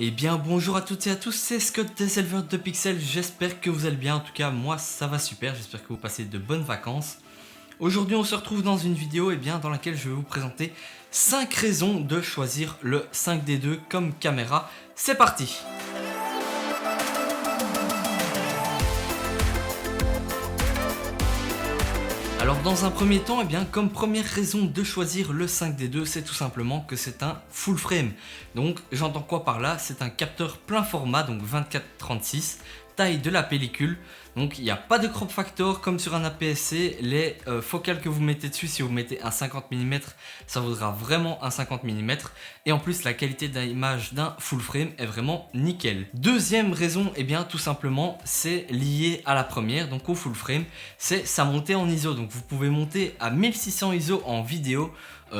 Eh bien bonjour à toutes et à tous, c'est Scott des éleveurs de pixels, j'espère que vous allez bien, en tout cas moi ça va super, j'espère que vous passez de bonnes vacances. Aujourd'hui on se retrouve dans une vidéo dans laquelle je vais vous présenter 5 raisons de choisir le 5D2 comme caméra, c'est parti. Alors dans un premier temps, comme première raison de choisir le 5D2, c'est tout simplement que c'est un full frame. Donc j'entends quoi par là? C'est un capteur plein format, donc 24-36, taille de la pellicule. Donc il n'y a pas de crop factor comme sur un APS-C. Les focales que vous mettez dessus, si vous mettez un 50 mm, ça vaudra vraiment un 50 mm. Et en plus la qualité d'image d'un full frame est vraiment nickel. Deuxième raison, tout simplement c'est lié à la première, donc au full frame, c'est sa montée en ISO. Donc vous pouvez monter à 1600 ISO en vidéo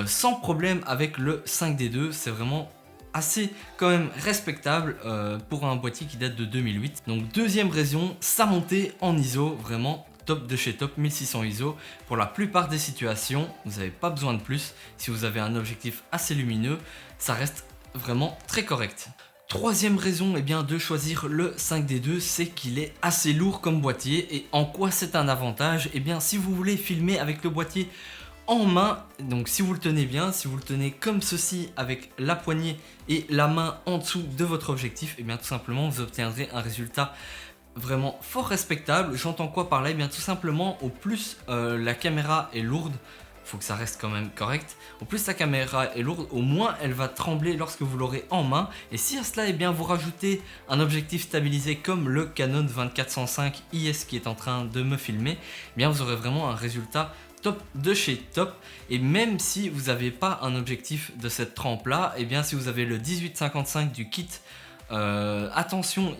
sans problème avec le 5D2, c'est vraiment assez quand même respectable pour un boîtier qui date de 2008. Donc deuxième raison, sa montée en ISO, vraiment top de chez top, 1600 ISO pour la plupart des situations, vous n'avez pas besoin de plus. Si vous avez un objectif assez lumineux, ça reste vraiment très correct. Troisième raison de choisir le 5D2, c'est qu'il est assez lourd comme boîtier. Et en quoi c'est un avantage? Si vous voulez filmer avec le boîtier en main, donc si vous le tenez bien, si vous le tenez comme ceci avec la poignée et la main en dessous de votre objectif, tout simplement vous obtiendrez un résultat vraiment fort respectable. J'entends quoi par là? Tout simplement au plus la caméra est lourde, faut que ça reste quand même correct. Au plus la caméra est lourde, au moins elle va trembler lorsque vous l'aurez en main. Et si à cela vous rajoutez un objectif stabilisé comme le Canon 24-105 IS qui est en train de me filmer, vous aurez vraiment un résultat top de chez top. Et même si vous n'avez pas un objectif de cette trempe là, si vous avez le 18-55 du kit, attention,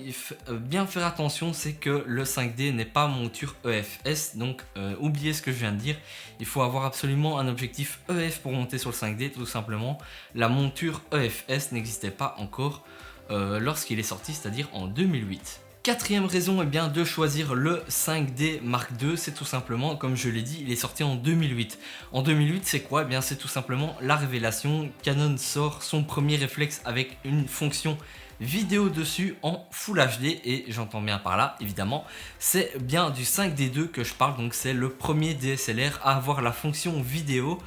bien faire attention, c'est que le 5D n'est pas monture EF-S, donc oubliez ce que je viens de dire. Il faut avoir absolument un objectif EF pour monter sur le 5D, tout simplement. La monture EF-S n'existait pas encore lorsqu'il est sorti, c'est-à-dire en 2008. Quatrième raison de choisir le 5D Mark II, c'est tout simplement, comme je l'ai dit, il est sorti en 2008. En 2008, c'est quoi? C'est tout simplement la révélation. Canon sort son premier réflexe avec une fonction vidéo dessus en Full HD, et j'entends bien par là, évidemment, c'est bien du 5D2 que je parle. Donc c'est le premier DSLR à avoir la fonction vidéo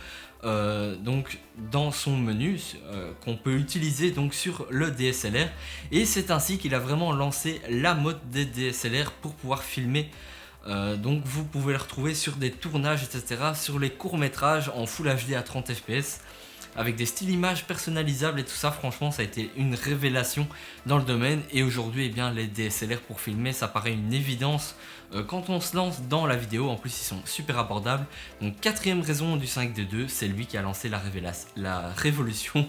donc dans son menu qu'on peut utiliser donc sur le DSLR, et c'est ainsi qu'il a vraiment lancé la mode des DSLR pour pouvoir filmer. Donc vous pouvez le retrouver sur des tournages etc, sur les courts métrages en Full HD à 30 fps avec des styles images personnalisables et tout ça. Franchement ça a été une révélation dans le domaine, et aujourd'hui les DSLR pour filmer ça paraît une évidence quand on se lance dans la vidéo. En plus ils sont super abordables. Donc quatrième raison du 5D2, c'est lui qui a lancé la révolution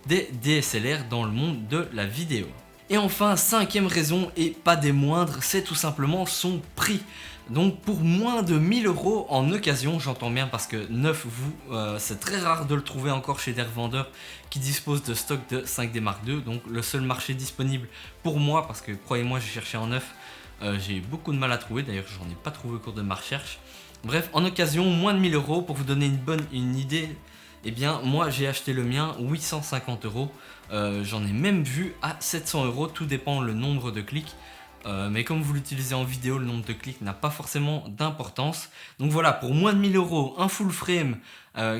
des DSLR dans le monde de la vidéo. Et enfin, cinquième raison et pas des moindres, c'est tout simplement son prix. Donc pour moins de 1000 € en occasion, j'entends bien parce que neuf, c'est très rare de le trouver encore chez des revendeurs qui disposent de stock de 5D Mark II. Donc le seul marché disponible pour moi, parce que croyez-moi j'ai cherché en neuf, j'ai eu beaucoup de mal à trouver, d'ailleurs j'en ai pas trouvé au cours de ma recherche. Bref, en occasion, moins de 1000 € pour vous donner une idée. Moi j'ai acheté le mien 850 €, j'en ai même vu à 700 €, tout dépend le nombre de clics. Mais comme vous l'utilisez en vidéo, le nombre de clics n'a pas forcément d'importance. Donc voilà, pour moins de 1000 €, un full frame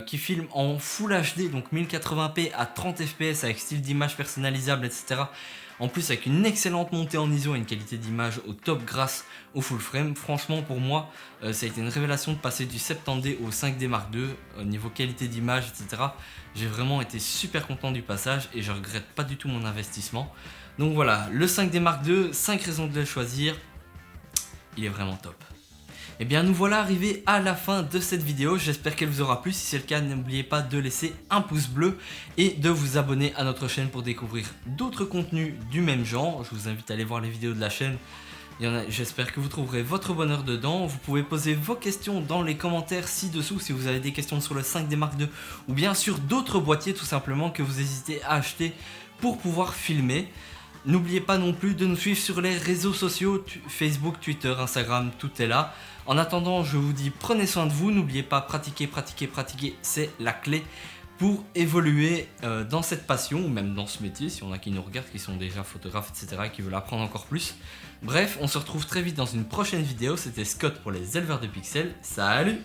qui filme en Full HD, donc 1080p à 30 fps avec style d'image personnalisable, etc. En plus avec une excellente montée en ISO et une qualité d'image au top grâce au full frame. Franchement pour moi ça a été une révélation de passer du 70D au 5D Mark II. Niveau qualité d'image etc, j'ai vraiment été super content du passage et je regrette pas du tout mon investissement. Donc voilà, le 5D Mark II, 5 raisons de le choisir, il est vraiment top. Nous voilà arrivés à la fin de cette vidéo, j'espère qu'elle vous aura plu. Si c'est le cas, n'oubliez pas de laisser un pouce bleu et de vous abonner à notre chaîne pour découvrir d'autres contenus du même genre. Je vous invite à aller voir les vidéos de la chaîne, j'espère que vous trouverez votre bonheur dedans. Vous pouvez poser vos questions dans les commentaires ci-dessous si vous avez des questions sur le 5D Mark II ou bien sur d'autres boîtiers tout simplement que vous hésitez à acheter pour pouvoir filmer. N'oubliez pas non plus de nous suivre sur les réseaux sociaux, Facebook, Twitter, Instagram, tout est là. En attendant, je vous dis prenez soin de vous, n'oubliez pas pratiquer, c'est la clé pour évoluer dans cette passion, ou même dans ce métier, si on a qui nous regardent, qui sont déjà photographes, etc., et qui veulent apprendre encore plus. Bref, on se retrouve très vite dans une prochaine vidéo. C'était Scott pour les éleveurs de pixels. Salut!